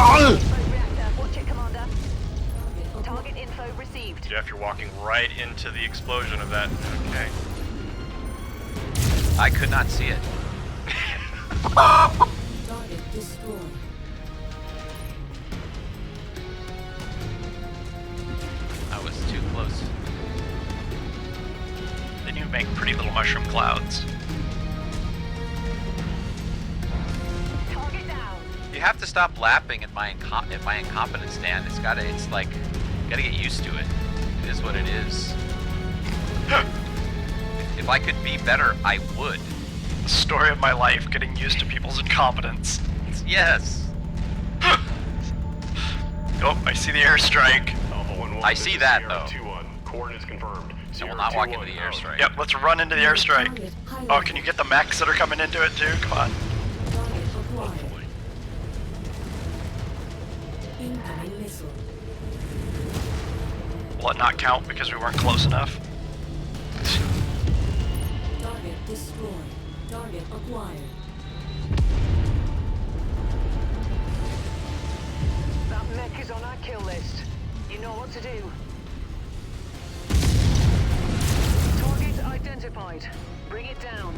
Reactor, watch it, Commander. Target info received. Jeff, you're walking right into the explosion of that. Okay. I could not see it. Target destroyed. I was too close. Then you make pretty little mushroom clouds. Target down. You have to stop lapping at my incompetence, Dan. It's like, gotta get used to it. It is what it is. If I could be better, I would. The story of my life, getting used to people's incompetence. Yes. Oh, I see the airstrike. Alpha 1-1. I this see is that, Sierra though. 2-1. Coordinates confirmed. I Sierra will not walk into 2-1 the out. airstrike. Yep, let's run into the airstrike. Oh, can you get the mechs that are coming into it too? Come on. Target acquired. Incoming missile. Will it not count because we weren't close enough? Target destroyed. Target acquired. That mech is on our kill list. You know what to do. Target identified. Bring it down.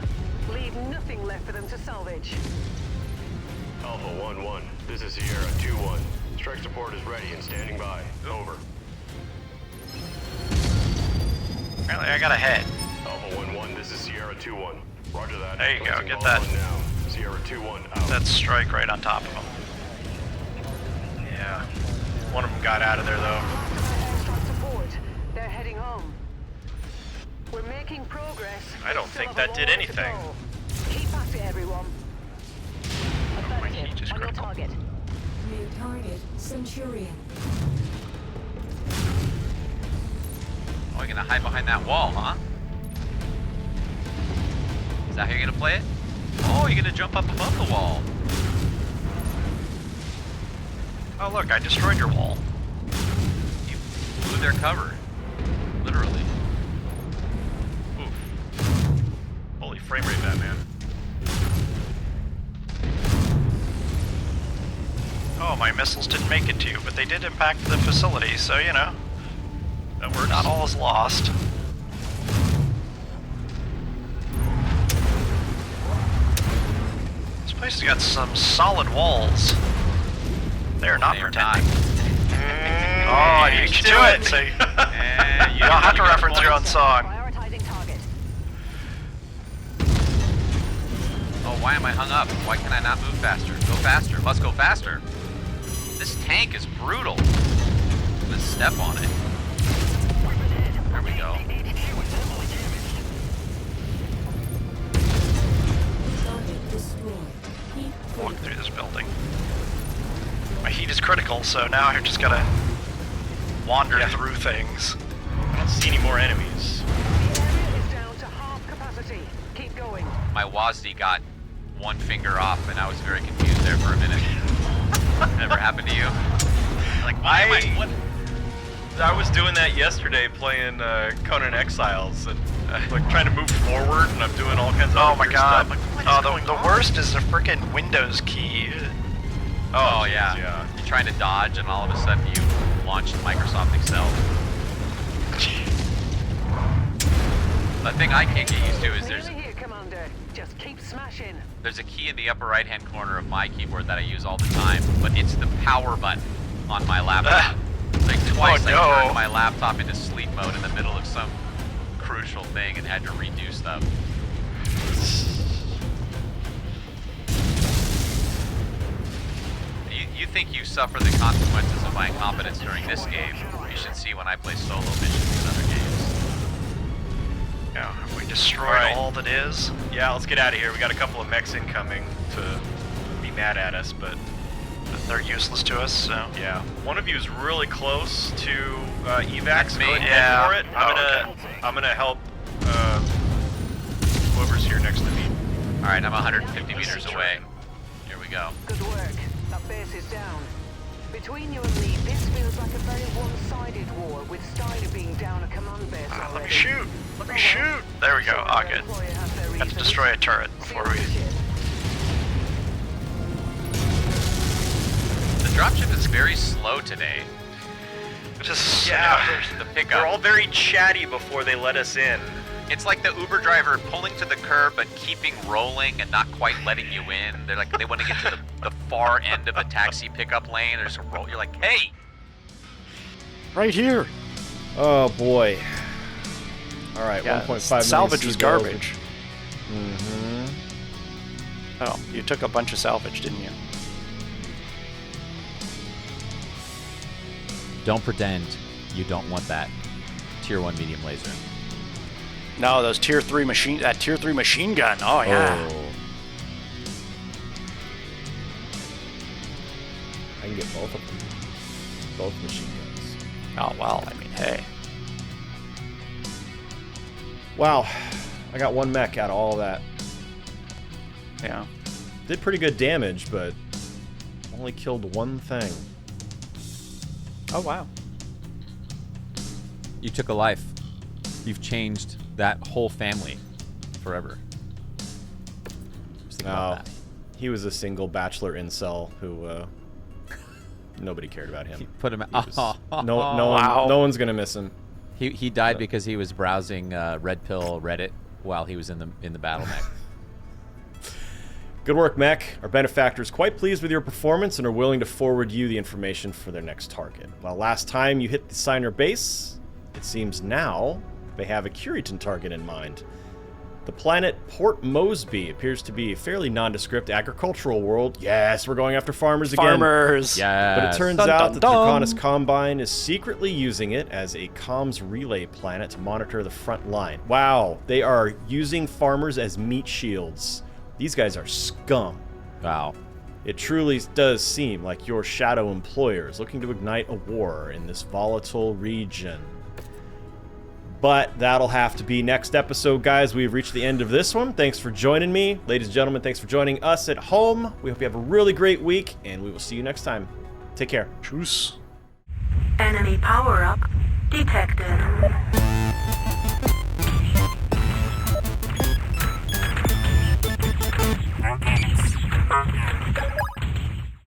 Leave nothing left for them to salvage. Alpha 1-1. This is Sierra 2-1. Strike support is ready and standing by. Over. Apparently I got a head. Alpha 1-1. This is Sierra 2-1. Roger that. There you go, Placing get bomb that. on now. Sierra 2-1 out. That strike right on top of him. Yeah. One of them got out of there, though. Airstrike support. They're heading home. We're making progress. I don't Still think have a that did long way to anything. go. Keep at it, everyone. my key just On your critical. target. New target Centurion. Oh, you're gonna hide behind that wall, huh? Is that how you're gonna play it? Oh, you're gonna jump up above the wall. Oh look, I destroyed your wall. You blew their cover. Literally. Oof. Holy frame rate, Batman. Oh, my missiles didn't make it to you, but they did impact the facility, so you know. That works. Not all is lost. This place has got some solid walls. They're not pretending. Oh, I beat you to it. So you don't have to reference your own song. Prioritizing target. Oh, why am I hung up? Why can I not move faster? Go faster. Must go faster. This tank is brutal. Let's step on it. There we go. Target destroyed. Heat Walk through this building. My heat is critical, so now I just gotta wander through things. I don't see any more enemies. The area is down to half capacity. Keep going. My WASD got one finger off, and I was very confused there for a minute. Never happened to you? Like, why am I... What? I was doing that yesterday playing Conan Exiles and like trying to move forward, and I'm doing all kinds of Oh other my weird god. stuff. Like, what is going The on? worst is the frickin' Windows key. Oh, yeah. yeah. You're trying to dodge, and all of a sudden you launched Microsoft Excel. The thing I can't get used to is Nearly here, Commander. Just keep smashing. there's a key in the upper right-hand corner of my keyboard that I use all the time, but it's the power button on my laptop. Like twice no. I turned my laptop into sleep mode in the middle of some crucial thing and had to redo stuff. You think you suffer the consequences of my incompetence during this game? You should see when I play solo missions in other games. Yeah, have we destroyed Alright. all that is? Yeah, let's get out of here. We got a couple of mechs incoming to be mad at us, but They're useless to us, so. yeah. One of you is really close to evac, so me. go ahead and Yeah. head for it. I'm gonna help whoever's here next to me. Alright, I'm 150 meters away. Here we go. Good work. That base is down. Between you and me, this feels like a very one-sided war, with Steiner being down a command base already. Let me shoot! Let me shoot! There we go. Oh, good. Have to destroy a turret before we. The dropship is very slow today. Just The pickup. They're all very chatty before they let us in. It's like the Uber driver pulling to the curb but keeping rolling and not quite letting you in. They're like, they want to get to the far end of the taxi pickup lane. There's a roll. You're like, hey, Right here. Oh boy. All right, Yeah, 1.5 million salvage was seagull. garbage. Mm-hmm. Oh, you took a bunch of salvage, didn't you? Don't pretend you don't want that tier 1 medium laser. No, those tier 3 machine, that tier 3 machine gun. Oh yeah. Oh. I can get both of them. Both machine guns. Oh well, I mean, hey. Wow. I got one mech out of all of that. Yeah. Did pretty good damage, but only killed one thing. Oh wow. You took a life. You've changed that whole family forever. Just think about that. He was a single bachelor incel who nobody cared about him. He put him He was- no Wow. no one's gonna miss him. He died because he was browsing Red Pill Reddit while he was in the battle mech. Good work, Mech. Our benefactor is quite pleased with your performance and are willing to forward you the information for their next target. While last time you hit the Steiner base, it seems now they have a Kurita target in mind. The planet Port Mosby appears to be a fairly nondescript agricultural world. Yes, we're going after farmers again. Farmers. Yeah. But it turns Dun, out dun, that dun. the Draconis Combine is secretly using it as a comms relay planet to monitor the front line. Wow, they are using farmers as meat shields. These guys are scum. Wow. It truly does seem like your shadow employer is looking to ignite a war in this volatile region. But that'll have to be next episode, guys. We've reached the end of this one. Thanks for joining me. Ladies and gentlemen, thanks for joining us at home. We hope you have a really great week, and we will see you next time. Take care. Tschüss. Enemy power-up detected. Organics.